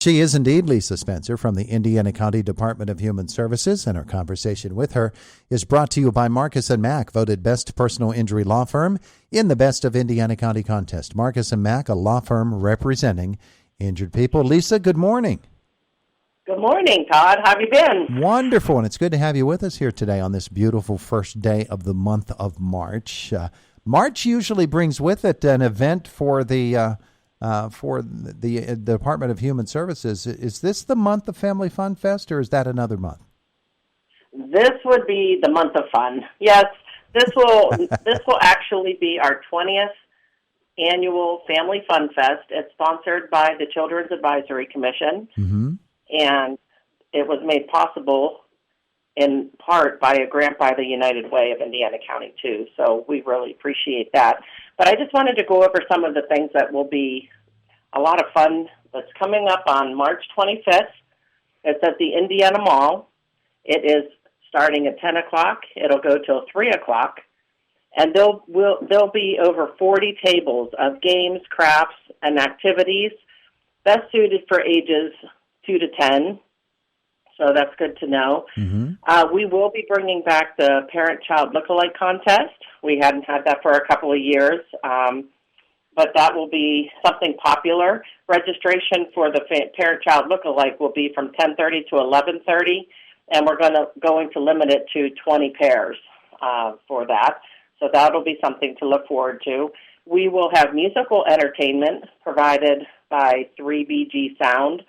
She is indeed Lisa Spencer from the Indiana County Department of Human Services, and our conversation with her is brought to you by Marcus & Mack, voted best personal injury law firm in the Best of Indiana County contest. Marcus & Mack, a law firm representing injured people. Lisa, good morning. Good morning, Todd. How have you been? Wonderful, and it's good to have you with us here today on this beautiful first day of the month of March. March usually brings with it an event for the Department of Human Services. Is this the month of Family Fun Fest, or is that another month? This would be the month of fun. Yes, this will actually be our 20th annual Family Fun Fest. It's sponsored by the Children's Advisory Commission, and it was made possible in part by a grant by the United Way of Indiana County, too. So we really appreciate that. But I just wanted to go over some of the things that will be a lot of fun that's coming up on March 25th. It's at the Indiana Mall. It is starting at 10 o'clock. It'll go till 3 o'clock. And there'll be over 40 tables of games, crafts, and activities best suited for ages 2 to 10. So that's good to know. We will be bringing back the Parent-Child Lookalike Contest. We hadn't had that for a couple of years, but that will be something popular. Registration for the Parent-Child Lookalike will be from 10:30 to 11:30, and we're going to limit it to 20 pairs for that. So that'll be something to look forward to. We will have musical entertainment provided by 3BG Sound.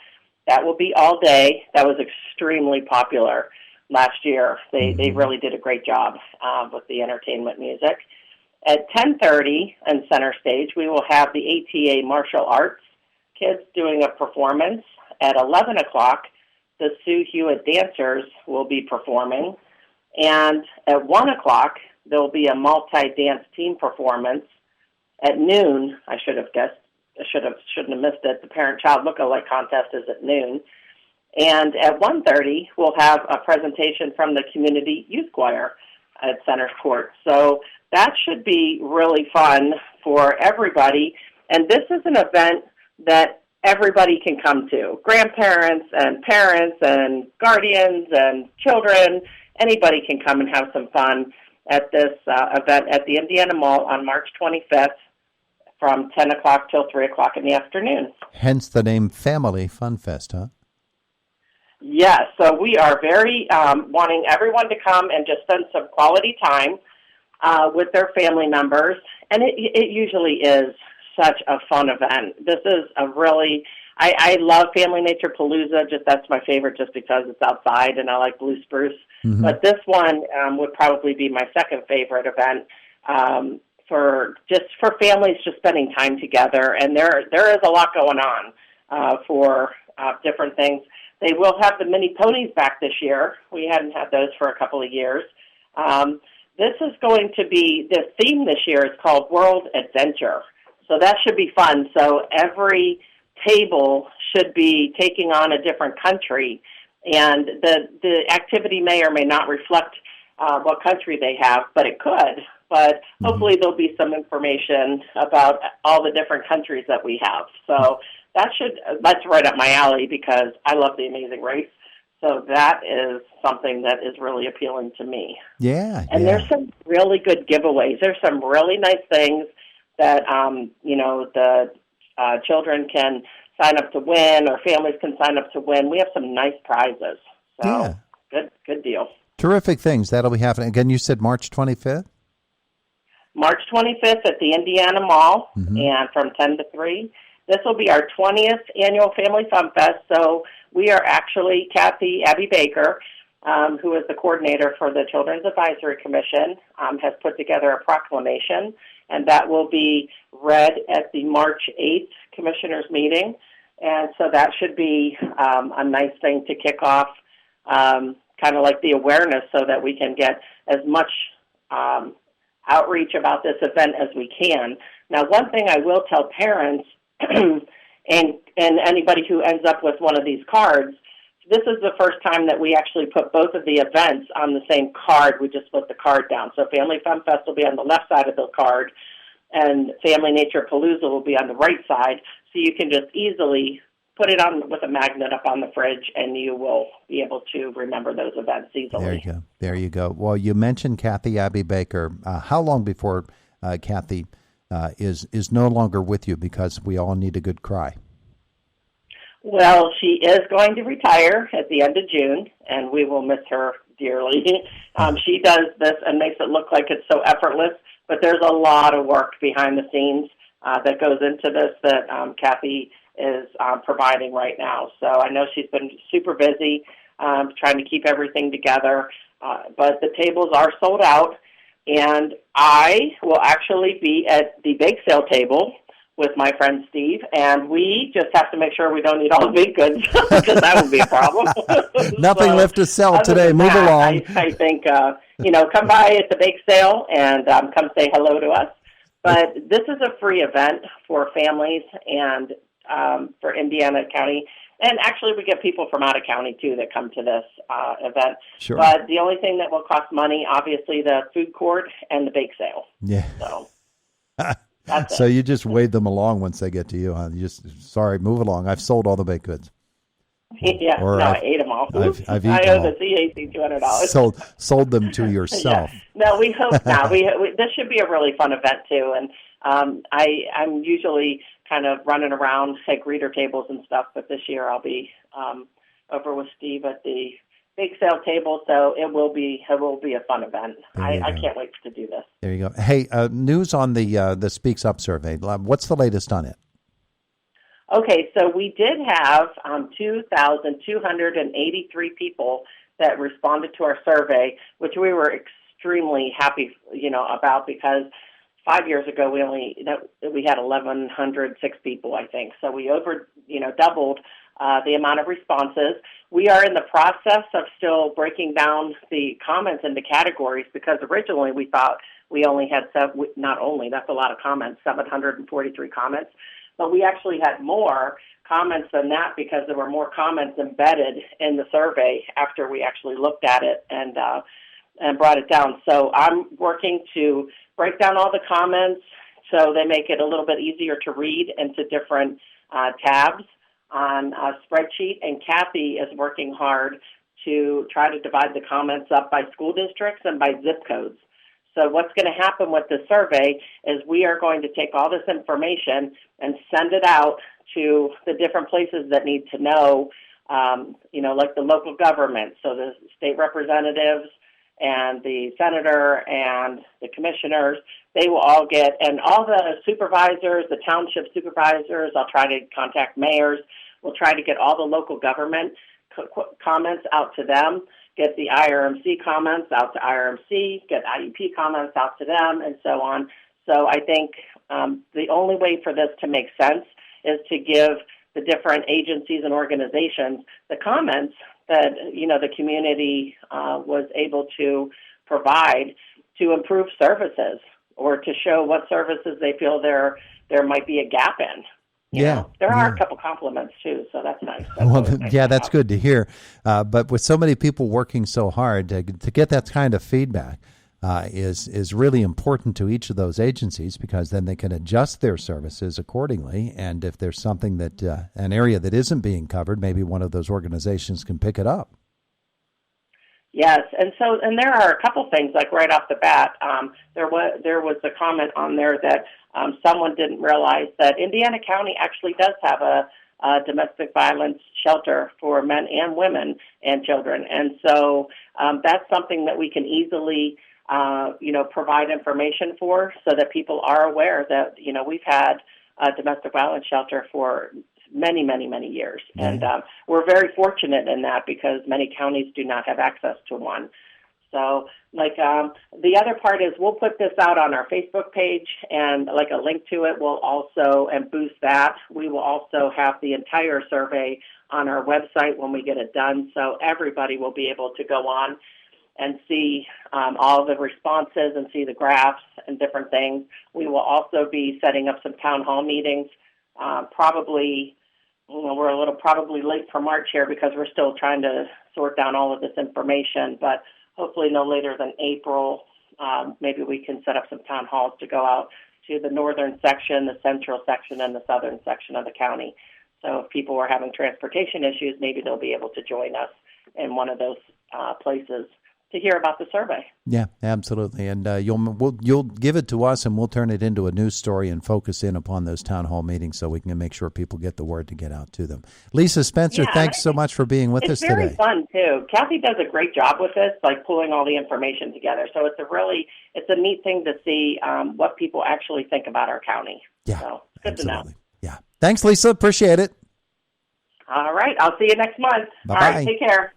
That will be all day. That was extremely popular last year. They really did a great job with the entertainment music. At 10:30 on Center Stage, we will have the ATA Martial Arts kids doing a performance. At 11 o'clock, the Sue Hewitt Dancers will be performing. And at 1 o'clock, there will be a multi-dance team performance. At noon, I should have guessed, shouldn't have missed it. The Parent-Child Lookalike Contest is at noon. And at 1:30, we'll have a presentation from the Community Youth Choir at Center Court. So that should be really fun for everybody. And this is an event that everybody can come to. Grandparents and parents and guardians and children, anybody can come and have some fun at this event at the Indiana Mall on March 25th. From 10 o'clock till 3 o'clock in the afternoon. Hence the name Family Fun Fest, huh? Yes, so we are very wanting everyone to come and just spend some quality time with their family members. And it usually is such a fun event. This is a really, I love Family Nature Palooza, that's my favorite just because it's outside and I like Blue Spruce. But this one would probably be my second favorite event. For families just spending time together, and there is a lot going on for different things. They will have the mini ponies back this year. We hadn't had those for a couple of years. This is going to be, the theme this year is called World Adventure. So that should be fun. So every table should be taking on a different country, and the activity may or may not reflect what country they have, but it could. But hopefully there'll be some information about all the different countries that we have. So that's right up my alley because I love The Amazing Race. So that is something that is really appealing to me. Yeah. And there's some really good giveaways. There's some really nice things that, the children can sign up to win or families can sign up to win. We have some nice prizes. So good deal. Terrific things. That'll be happening. Again, you said March 25th? March 25th at the Indiana Mall, and from 10 to 3. This will be our 20th annual Family Fun Fest, so we are actually, Kathy Abby Baker, who is the coordinator for the Children's Advisory Commission, has put together a proclamation, and that will be read at the March 8th Commissioners meeting, and so that should be a nice thing to kick off, kind of like the awareness so that we can get as much outreach about this event as we can. Now, one thing I will tell parents and anybody who ends up with one of these cards, this is the first time that we actually put both of the events on the same card. We just split the card down. So Family Fun Fest will be on the left side of the card, and Family Nature Palooza will be on the right side, so you can just easily put it on with a magnet up on the fridge, and you will be able to remember those events easily. There you go. There you go. Well, you mentioned Kathy Abby Baker. How long before Kathy is no longer with you, because we all need a good cry? Well, she is going to retire at the end of June, and we will miss her dearly. She does this and makes it look like it's so effortless, but there's a lot of work behind the scenes that goes into this that Kathy is providing right now. So I know she's been super busy trying to keep everything together, but the tables are sold out, and I will actually be at the bake sale table with my friend Steve, and we just have to make sure we don't eat all the baked goods, because that would be a problem. Nothing left to sell today. Move along. I think, come by at the bake sale and come say hello to us. But this is a free event for families and for Indiana County. And actually, we get people from out of county, too, that come to this event. Sure. But the only thing that will cost money, obviously, the food court and the bake sale. Yeah. So... So you just wave them along once they get to you, huh? You just, sorry, move along. I've sold all the baked goods. Yeah, I ate them all. I've eaten I them owe the CAC $200. Sold them to yourself. Yeah. No, we hope not. This should be a really fun event too, and I'm usually kind of running around at greeter tables and stuff, but this year I'll be over with Steve at the bake sale table, so it will be a fun event. I can't wait to do this. There you go. Hey, news on the Speaks Up survey. What's the latest on it? Okay, so we did have 2,283 people that responded to our survey, which we were extremely happy, about, because 5 years ago we had 1,106 people, I think. So we doubled the amount of responses. We are in the process of still breaking down the comments into categories, because originally we thought we only had that's a lot of comments, 743 comments. But we actually had more comments than that, because there were more comments embedded in the survey after we actually looked at it and brought it down. So I'm working to break down all the comments so they make it a little bit easier to read into different tabs on a spreadsheet. And Kathy is working hard to try to divide the comments up by school districts and by zip codes. So what's going to happen with the survey is we are going to take all this information and send it out to the different places that need to know, like the local government. So the state representatives and the senator and the commissioners, they will all get, and all the supervisors, the township supervisors, I'll try to contact mayors. We'll try to get all the local government comments out to them, get the IRMC comments out to IRMC, get IEP comments out to them, and so on. So I think the only way for this to make sense is to give the different agencies and organizations the comments that, the community was able to provide to improve services, or to show what services they feel there might be a gap in. There are a couple compliments too, so that's nice. That's good to hear. But with so many people working so hard to get that kind of feedback is really important to each of those agencies, because then they can adjust their services accordingly. And if there's something that an area that isn't being covered, maybe one of those organizations can pick it up. Yes, and there are a couple things, like right off the bat, there was a comment on there that someone didn't realize that Indiana County actually does have a domestic violence shelter for men and women and children, and so that's something that we can easily provide information for, so that people are aware that we've had a domestic violence shelter for many, many, many years. And we're very fortunate in that, because many counties do not have access to one. So, the other part is we'll put this out on our Facebook page, and a link to it will also, and boost that. We will also have the entire survey on our website when we get it done, so everybody will be able to go on and see all the responses and see the graphs and different things. We will also be setting up some town hall meetings, probably. We're probably late for March here, because we're still trying to sort down all of this information, but hopefully no later than April, maybe we can set up some town halls to go out to the northern section, the central section, and the southern section of the county. So if people are having transportation issues, maybe they'll be able to join us in one of those places to hear about the survey. Yeah, absolutely. And you'll give it to us, and we'll turn it into a news story and focus in upon those town hall meetings so we can make sure people get the word to get out to them. Lisa Spencer, thanks so much for being with us today. It's very fun, too. Kathy does a great job with this, like pulling all the information together. So it's a neat thing to see what people actually think about our county. Yeah, so it's good absolutely. to know. Yeah. Thanks, Lisa. Appreciate it. All right. I'll see you next month. Bye-bye. All right. Take care.